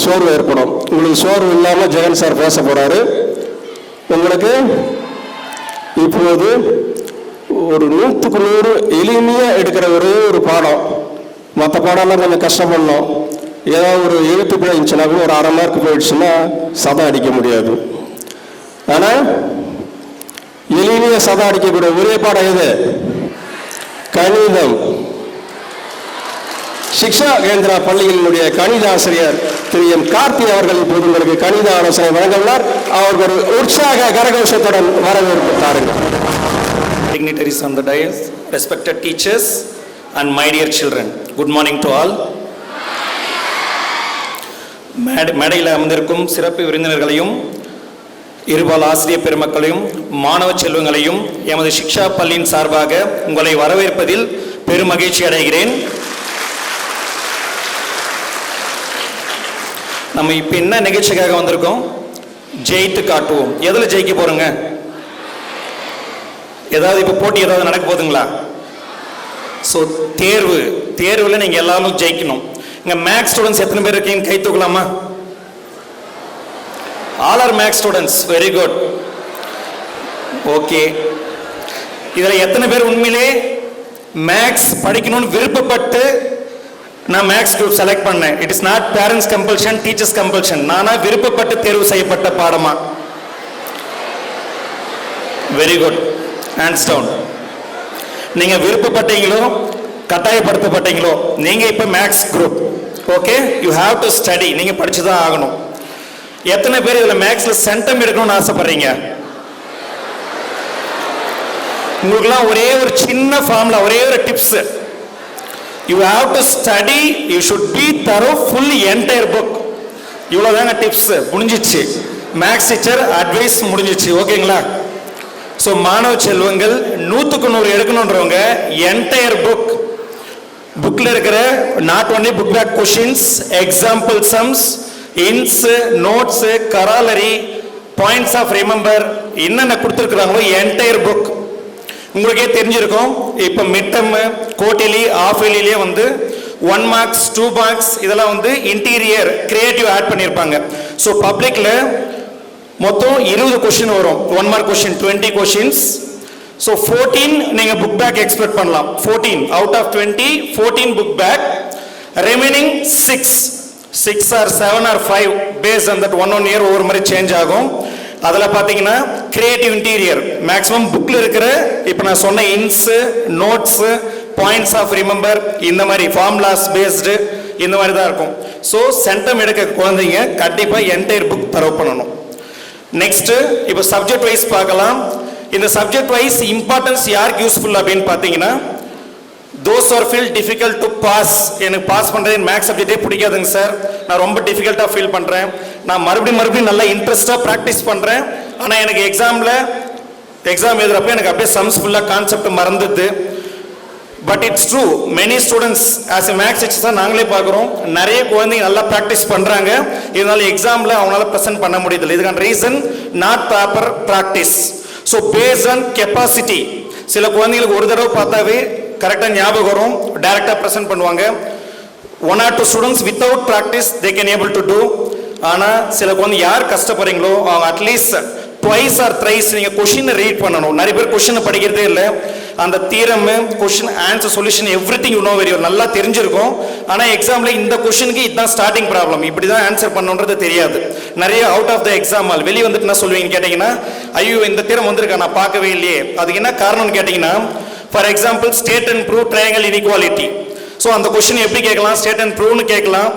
Speaker 1: சோர்வு ஏற்படும். உங்களுக்கு சோர்வு இல்லாமல் ஜெகன் சார் பேச போகிறாரு. உங்களுக்கு இப்போது ஒரு 100க்கு 100 எளிமையாக எடுக்கிற ஒரே ஒரு பாடம். மற்ற பாடம்லாம் கொஞ்சம் கஷ்டப்படணும். ஏதாவது ஒரு எழுத்து பிழை இருந்துச்சுன்னா கூட ஒரு 1/2 மார்க் போயிடுச்சுன்னா சதம் அடிக்க முடியாது. ஆனால் எளிமையாக சதம் அடிக்கக்கூடிய ஒரே பாடம் எது? கணிதம். சிக்ஷா கேந்திரா பள்ளிகளினுடைய கணித ஆசிரியர் திரு எம் கார்த்தி அவர்கள் இப்போது உங்களுக்கு கணித ஆலோசனை வழங்குகிறார். அவருக்கு ஒரு உற்சாக கரகோஷத்துடன் வரவேற்பு தாருங்கள்.
Speaker 4: Dignitaries on the dais, respected teachers and my dear children, good morning to all. மேடையில் அமர்ந்திருக்கும் சிறப்பு விருந்தினர்களையும் இருபால் ஆசிரியர் பெருமக்களையும் மாணவ செல்வங்களையும் எமது சிக்ஷா பள்ளியின் சார்பாக உங்களை வரவேற்பதில் பெரும் மகிழ்ச்சி அடைகிறேன். நம்ம இப்போ என்ன நிகழ்ச்சிக்காக வந்திருக்கோம்? ஜெயித்து காட்டுவோம். எதில் ஜெயிக்க போகிறோங்க? ஏதாவது இப்போ போட்டி ஏதாவது நடக்க போகுதுங்களா? ஸோ தேர்வில் நீங்கள் எல்லாரும் ஜெயிக்கணும். இங்கே மேக்ஸ் ஸ்டூடெண்ட்ஸ் எத்தனை பேர் இருக்கீங்க? கை தூக்கலாமா? All are maths students. Very good. Okay, இதில் எத்தனை பேர் உண்மையிலே மேக்ஸ் படிக்கணும்னு விருப்பப்பட்டு நான் மேக்ஸ் குரூப் செலக்ட் பண்ணேன்? It is not parents compulsion, teachers compulsion. நானா விருப்பப்பட்டு தேர்வு செய்யப்பட்ட பாடமா? Very good. Hands down. நீங்க விருப்பப்பட்டீங்களோ கட்டாயப்படுத்தப்பட்டீங்களோ, நீங்க இப்ப maths group, okay, you have to study, நீங்க படிச்சு தான் ஆகணும். எத்தனை பேர் இதுல மேக்ஸ்ல சென்டம் எடுக்கணும்னு ஆசைப்படுறீங்க? உங்களுக்குலாம் ஒரே ஒரு சின்ன ஃபார்முலா, ஒரே ஒரு tips, you have to study, you should be thorough full entire book. இவ்வளவுதாங்க டிப்ஸ், முடிஞ்சிச்சு. மேக்ஸ் டீச்சர் அட்வைஸ் முடிஞ்சிச்சு, ஓகேங்களா? ஸோ மாணவ செல்வங்கள் 100க்கு 100 எடுக்கணுன்றவங்க என்டையர் புக்ல இருக்கிற not only book back questions, example sums, hints, notes, corollary, points of remember, என்னென்ன கொடுத்துருக்குறாங்களோ என்டையர் புக். உங்களுக்கே தெரிஞ்சிருக்கும், இப்போ மிட்டம், கோட்டிலி, ஆஃப் இயர்லியே வந்து 1 மார்க்ஸ் 2 மார்க்ஸ் இதெல்லாம் வந்து இன்டீரியர் கிரியேட்டிவ் ஆட் பண்ணியிருப்பாங்க. ஸோ பப்ளிக்ல மொத்தம் 20 கொஸ்டின் வரும். 1 மார்க் கொஸ்டின் 20 கொஸ்டின்ஸ். ஸோ 14 நீங்க புக் பேக் எக்ஸ்பெக்ட் பண்ணலாம். 14 out of 20 14 book back. Remaining 6 or 7 or 5 base on that 1 year ஒவ்வொரு மாதிரி சேஞ்ச் ஆகும். அதில் பார்த்தீங்கன்னா கிரியேட்டிவ் இன்டீரியர் மேக்ஸிமம் புக்கில் இருக்கிற இப்போ நான் சொன்ன இன்ஸ், நோட்ஸ், பாயிண்ட்ஸ் ஆஃப் ரிமெம்பர், இந்த மாதிரி ஃபார்முலாஸ் பேஸ்டு இந்த மாதிரி தான் இருக்கும். ஸோ சென்டம் எடுக்க குழந்தைங்க கண்டிப்பாக என்டையர் புக் தரவு பண்ணணும். நெக்ஸ்ட் இப்போ சப்ஜெக்ட் வைஸ் பார்க்கலாம். இந்த சப்ஜெக்ட் வைஸ் இம்பார்ட்டன்ஸ் யாருக்கு யூஸ்ஃபுல் அப்படின்னு பார்த்தீங்கன்னா, those are feel difficult to pass. எனக்கு பாஸ் பண்ணுறது மேக்ஸ் சப்ஜெக்டே பிடிக்காதுங்க சார், நான் ரொம்ப டிஃபிகல்ட்டாக ஃபீல் பண்ணுறேன், நான் மறுபடியும் நல்லா இன்ட்ரெஸ்ட்டாக ப்ராக்டிஸ் பண்ணுறேன், ஆனால் எனக்கு எக்ஸாம் எழுதுறப்ப எனக்கு அப்படியே சம்ஸ் ஃபுல்லாக கான்செப்ட் மறந்துது. But it's true, many students as a maths டீச்சர்ஸாக நாங்களே பார்க்குறோம், நிறைய குழந்தைங்க நல்லா ப்ராக்டிஸ் பண்ணுறாங்க, இதனால எக்ஸாமில் அவங்களால ப்ரெசென்ட் பண்ண முடியுது. இதுக்கான reason not proper practice. So based on capacity, சில குழந்தைங்களுக்கு ஒரு தடவை பார்த்தாவே கரெக்டாக ஞாபகம் வரும், டைரெக்டாக ப்ரெசென்ட் பண்ணுவாங்க. 1 or 2 students without practice they can able to do. ஆனால் சில குழந்தை யார் கஷ்டப்படுறீங்களோ அவங்க அட்லீஸ்ட் ட்வைஸ் ஆர் த்ரைஸ் நீங்கள் கொஷினை ரீட் பண்ணணும். நிறைய பேர் கொஷினை படிக்கிறதே இல்லை. அந்த தீரம், question, answer, solution, every thing you know very well, நல்லா தெரிஞ்சிருக்கும். ஆனால் எக்ஸாமில் இந்த கொஷினுக்கு இதுதான் ஸ்டார்டிங் ப்ராப்ளம், இப்படி தான் ஆன்சர் பண்ணணுன்றது தெரியாது. நிறைய out of the exam all வெளியே வந்துட்டு என்ன சொல்லுவீங்கன்னு கேட்டிங்கன்னா, ஐயோ இந்த தீரம் வந்திருக்கா நான் பார்க்கவே இல்லையே. அதுக்கு என்ன காரணம்னு கேட்டிங்கன்னா, for example state and prove triangle inequality. So அந்த கொஷின் எப்படி கேட்கலாம், ஸ்டேட் அண்ட் ப்ரூவ்னு கேட்கலாம்,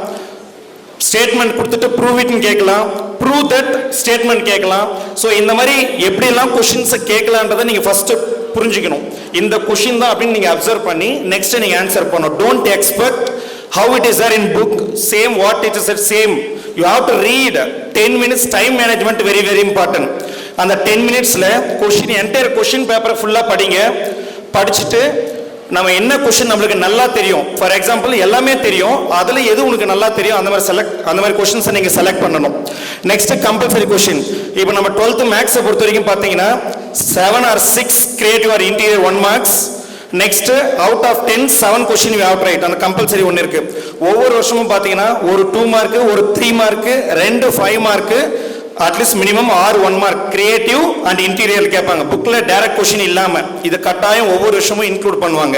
Speaker 4: ஸ்டேட்மெண்ட் கொடுத்துட்டு ப்ரூவ் இட்னு கேட்கலாம், ப்ரூவ் தட் ஸ்டேட்மெண்ட் கேட்கலாம். ஸோ இந்த மாதிரி எப்படியெல்லாம் கொஷின்ஸை கேட்கலான்றதை நீங்கள் ஃபஸ்ட்டு புரிஞ்சுக்கணும். இந்த கொஷின் தான் அப்படின்னு நீங்கள் அப்சர்வ் பண்ணி நெக்ஸ்ட் நீங்கள் ஆன்சர் பண்ணணும். Don't expect how it is there in book, same what it is same. You have to read 10 minutes. Time management very very important. அந்த 10 minutesல கொஷின், என்டையர் கொஷின் பேப்பரை ஃபுல்லாக படிங்க. படிச்சுட்டு நம்ம என்ன கொஷின் நம்மளுக்கு நல்லா தெரியும், ஃபார் எக்ஸாம்பிள் எல்லாமே தெரியும், அதில் எது உனக்கு நல்லா தெரியும் அந்த மாதிரி கொஷின்ஸை நீங்கள் செலக்ட் பண்ணணும். Next compulsory question. இப்போ நம்ம 12th மேக்ஸை பொறுத்த வரைக்கும் பார்த்தீங்கன்னா 7 or 6 creative or interior 1 marks. Next out of 10 7 question you have to write. அந்த கம்பல்சரி ஒன்று இருக்கு. ஒவ்வொரு வருஷமும் பார்த்தீங்கன்னா ஒரு 2 மார்க்கு, ஒரு 3 mark, 2 5 mark, at least minimum 6 1 mark creative and interior கேட்பாங்க. புக்கில் டைரக்ட் கொஸ்டின் இல்லாமல் இது கட்டாயம் ஒவ்வொரு வருஷமும் இன்க்ளூட் பண்ணுவாங்க.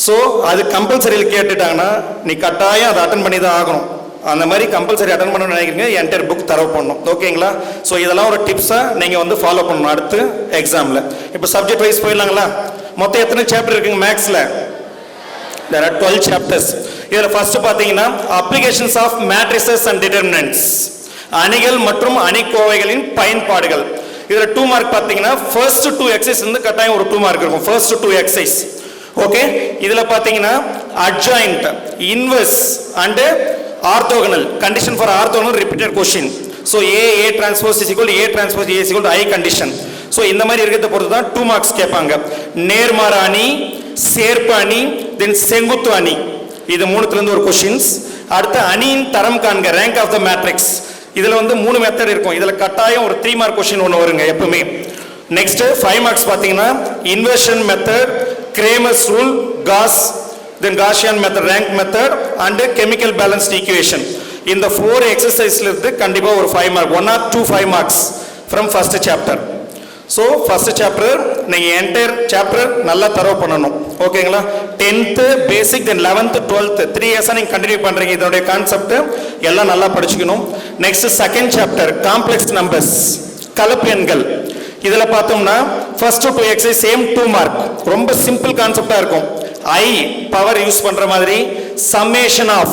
Speaker 4: ஸோ அது கம்பல்சரியில் கேட்டுட்டாங்கன்னா நீ கட்டாயம் அதை அட்டன் பண்ணி தான் ஆகணும். அந்த மாதிரி கம்பல்சரி அட்டன் பண்ணணும்னு நினைக்கிறீங்க, என்டையர் புக் தரவு பண்ணணும். ஓகேங்களா? ஸோ இதெல்லாம் ஒரு டிப்ஸாக நீங்கள் வந்து ஃபாலோ பண்ணணும் அடுத்து எக்ஸாமில். இப்போ சப்ஜெக்ட் வைஸ் போயிடலாங்களா? மொத்தம் எத்தனை சாப்டர் இருக்குங்க மேக்ஸில்? there are 12 chapters. இதில் ஃபர்ஸ்ட் பார்த்தீங்கன்னா applications of matrices and determinants, அணிகள் மற்றும் அணிக்கோவைகளின் பயன்பாடுகள். இதில் 2 மார்க் பார்த்தீங்கன்னா ஃபர்ஸ்ட் 2 எக்ஸசைஸ் வந்து கட்டாயம் ஒரு 2 மார்க் இருக்கும். First 2 exercise. ஓகே. இதில் பார்த்தீங்கன்னா adjoint, inverse and orthogonal, condition for orthogonal repeated question. So A transpose is equal A transpose A is equal I condition. So இந்த மாதிரி இருக்கிறத பொறுத்து தான் 2 மார்க்ஸ் கேட்பாங்க. நேர்மாறு அணி, சேர்ப்பு அணி, தென் செங்குத்து அணி, இது மூணுத்துலேருந்து ஒரு கொஸ்டின்ஸ். அடுத்து அணியின் தரம் காண்க, ரேங்க் ஆஃப் த மேட்ரிக்ஸ். இதில் வந்து 3 மெத்தட் இருக்கும். இதில் கட்டாயம் ஒரு 3 மார்க் கொஸ்டின் ஒன்று வருங்க எப்பவுமே. நெக்ஸ்ட் 5 மார்க்ஸ் பார்த்தீங்கன்னா inversion method, Cramer's rule, Gauss, then Gaussian method, rank method and chemical balanced equation. இந்த 4 எக்ஸசைஸ்ல இருந்து கண்டிப்பாக ஒரு 5 mark, 1 or 2 5 marks from first chapter. So first chapter நீங்கள் என்டையர் சாப்டர் நல்லா தரவு பண்ணணும். ஓகேங்களா? 10th பேசிக், தென் 11th 12th 3 இயர்ஸாக நீங்கள் கண்டினியூ பண்ணுறீங்க. இதோடைய கான்செப்ட் எல்லாம் நல்லா படிச்சுக்கணும். Next second chapter complex numbers, கலப்பு எண்கள். இதில் பார்த்தோம்னா ஃபர்ஸ்ட் 2 எக்ஸசைஸ் சேம் 2 மார்க், ரொம்ப சிம்பிள் கான்செப்டாக இருக்கும். I பவர் யூஸ் பண்ற மாதிரி summation of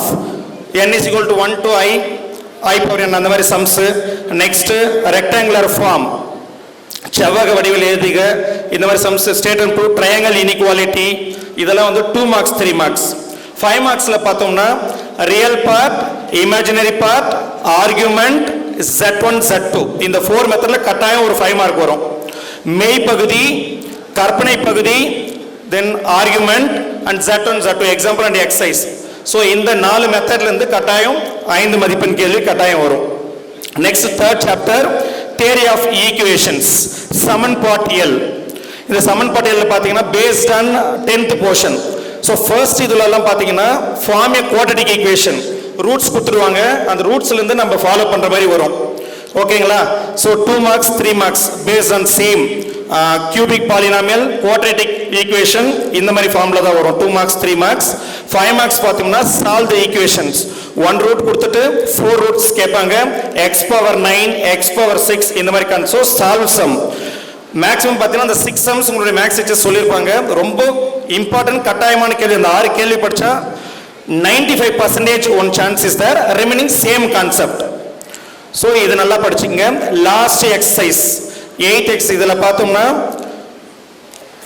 Speaker 4: n is equal to 1 to I power n அந்த மாதிரி sums. Next rectangular form செவ்வக வடிவில் எழுதுக இந்த மாதிரி sums. State and prove triangle inequality இதெல்லாம் வந்து 2 மார்க்ஸ் 3 மார்க்ஸ். 5 மார்க்ஸ்ல பார்த்தோம்னா real part, imaginary part, argument, Z1 Z2 இந்த 4 மெத்தட்ல கட்டாயம் ஒரு 5 மார்க் வரும். மெய் பகுதி, கற்பனை பகுதி, then argument and Z1 Z2 example and exercise. So இந்த 4 மெத்தட்ல இருந்து கட்டாயம் 5 மதிப்பெண் கேள்வி கட்டாயம் வரும். Next third chapter theory of equations சமன்பாட்டியல். இந்த சமன்பாட்டியல்ல பாத்தீங்கன்னா based on 10th portion. so first இதுல எல்லாம் பாத்தீங்கன்னா form a quadratic equation roots கொடுத்துருவாங்க, அந்த ரூட்ஸ்ல இருந்து நம்ம ஃபாலோ பண்ற மாதிரி வரும். ஓகேங்களா? so 2 marks 3 marks based on same cubic polynomial quadratic equation இந்த மாதிரி ஃபார்முலா தான் வரும். 2 marks 3 marks. 5 marks பாத்தீங்கன்னா solve the equations. 1 root கொடுத்துட்டு 4 roots கேட்பாங்க, x power 9 x power 6 இந்த மாதிரி so solve sum. மேக்ஸிமம் பாத்தீங்கன்னா அந்த 6 sums உங்களுடைய மேக்ஸ் டீச்சர் சொல்லியிருப்பாங்க. ரொம்ப இம்பார்ட்டன்ட் கட்டாயமான கேள்வி. இந்த 6 கேள்வி படிச்சா 95% one chance is there, remaining same concept. so இது நல்லா படிச்சுங்க. லாஸ்ட் எக்ஸசைஸ் 8x இதுல பார்த்தோம்னா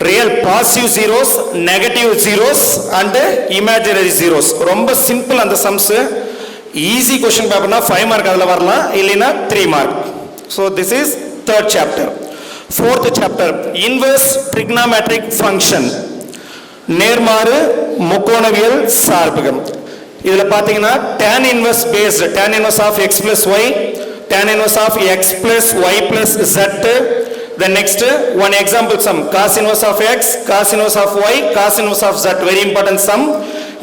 Speaker 4: real positive zeros, negative zeros and imaginary zeros. ரொம்ப சிம்பிள் அந்த சம்ஸ். ஈஸி கொஸ்டின் பேப்பர்னா 5 மார்க் அதில் வரலாம், இல்லைன்னா 3 mark. So this is third chapter. Fourth chapter inverse trigonometric function, நேர்மாறு முக்கோணவியல் சார்புகள். இதில் பார்த்தீங்கன்னா tan inverse based, tan inverse of x plus y, tan inverse of x plus y plus z. Then next one example sum cos inverse of x, cos inverse of y, cos inverse of z, very important sum.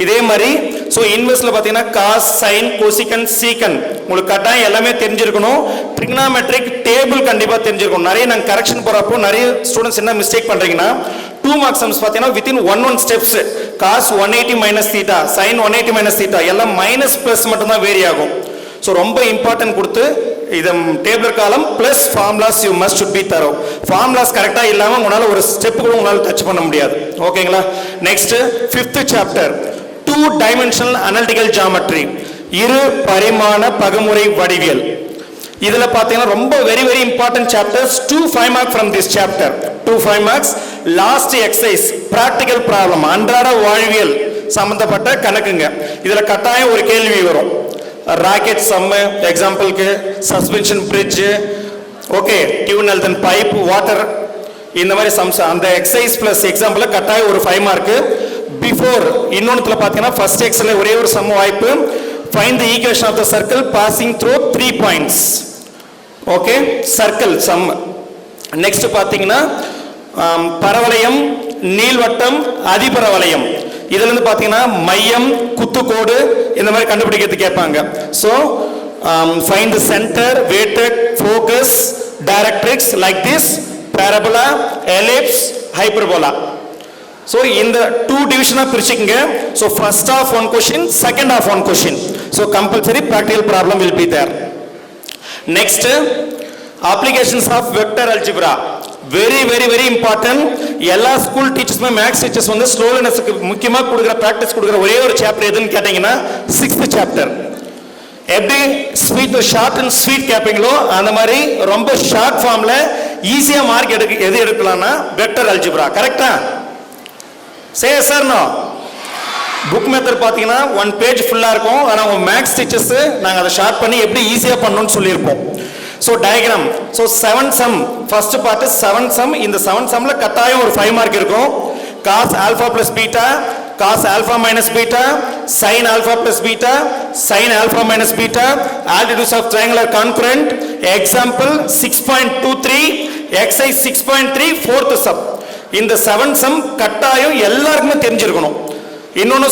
Speaker 4: இதே மாதிரி so inverseல பாத்தீங்கன்னா cos, sin, cosecant, secant உங்களுக்கு கட்டாயம் எல்லாமே தெரிஞ்சிருக்கணும். trigonometric table கண்டிப்பா தெரிஞ்சிருக்கணும். நிறைய நான் கரெக்ஷன் போறப்போ நிறைய ஸ்டூடண்ட்ஸ் என்ன மிஸ்டேக் பண்றீங்கன்னா 2 mark sums பாத்தீங்கன்னா within 1 steps cos 180 minus theta, sin 180 minus theta எல்லாம் மைனஸ் பிளஸ் மட்டும் தான் வேரி ஆகும். so ரொம்ப இம்பார்ட்டன்ட் கொடுத்து இது டேபிள் காலம் plus formulas you must be தரோ. ஃபார்முலாஸ் கரெக்டா இல்லாம உங்களால ஒரு ஸ்டெப் கூட உங்களால டச் பண்ண முடியாது. ஓகேங்களா? Next 5th chapter 2 dimensional analytical geometry, இரு பரிமாண பகுமுறை வடிவியல். இதுல பாத்தீங்கன்னா ரொம்ப very very important chapters. 2 5 marks from this chapter, 2 5 marks. Last exercise practical problem, அன்றாட வாழ்வியல் சம்பந்தப்பட்ட கணக்குங்க. இதுல கட்டாயம் ஒரு கேள்வி வரும். ராக்கெட் சம் எக்ஸாம்பிளுக்கு, சஸ்பென்ஷன் பிரிட்ஜ், ஓகே, டியூனல், தென் பைப், வாட்டர் இந்த மாதிரி சம்ஸ். அந்த எக்ஸசைஸ் பிளஸ் எக்ஸாம்பிள் கட்டாயம் ஒரு 5 மார்க். பிஃபோர் இன்னொன்னுல பாத்தீங்கன்னா ஃபர்ஸ்ட் எக்ஸ்ல ஒரே ஒரு சம் வாய்ப்பு. Find the equation of the circle passing through 3 points. Okay, circle sum. Next பாத்தீங்கன்னா பரவளையம், நீள்வட்டம், அதிபரவளையம். இதுல இருந்து பாத்தீங்கன்னா மையம், குத்துக்கோடு இந்த மாதிரி கண்டுபிடிக்கிறது கேட்பாங்க. So find the centre, vertex, focus, directrix like this, parabola, ellipse, hyperbola. so இந்த 2 division பிரிச்சுங்க. so first half one question, second half one question. so compulsory practical problem will be there. next applications of vector algebra, very very very important. எல்லா school டீச்சர்ஸ்மே maths teachers வந்து ஸ்லோலினஸ்க்கு முக்கியமா கொடுக்குற practice கொடுக்குற ஒரே ஒரு chapter எதுன்னு கேட்டீங்கன்னா 6th chapter. எப்படி ஸ்வீட் ஷார்ட் அண்ட் ஸ்வீட் கேட்பீங்களோ அந்த மாதிரி ரொம்ப ஷார்ட் ஃபார்ம்ல ஈஸியா மார்க் எது எடுக்கலாம்னா வெக்டர் அல்ஜிப்ரா. கரெக்டா? சே சார் நோ புக் மெத்தட் பாத்தீங்கன்னா 1 பேஜ் ஃபுல்லா இருக்கும். ஆனா உங்க மேக்ஸ் டீச்சர்ஸ் நாங்க அதை ஷார்ட் பண்ணி எப்படி ஈஸியா பண்ணணும்னு சொல்லியிருப்போம். so diagram, so 7 sum, first part is 7 sum. இந்த 7 sumல கட்டாயம் ஒரு 5 மார்க் இருக்கும். cos alpha plus beta, cos alpha minus beta, sin alpha plus beta, sin alpha minus beta, altitudes of triangular concurrent. example 6.23, exercise 6.3 fourth sum. இந்த 7 sum கட்டாயம் எல்லாருக்குமே தெரிஞ்சிருக்கணும். இன்னொன்னு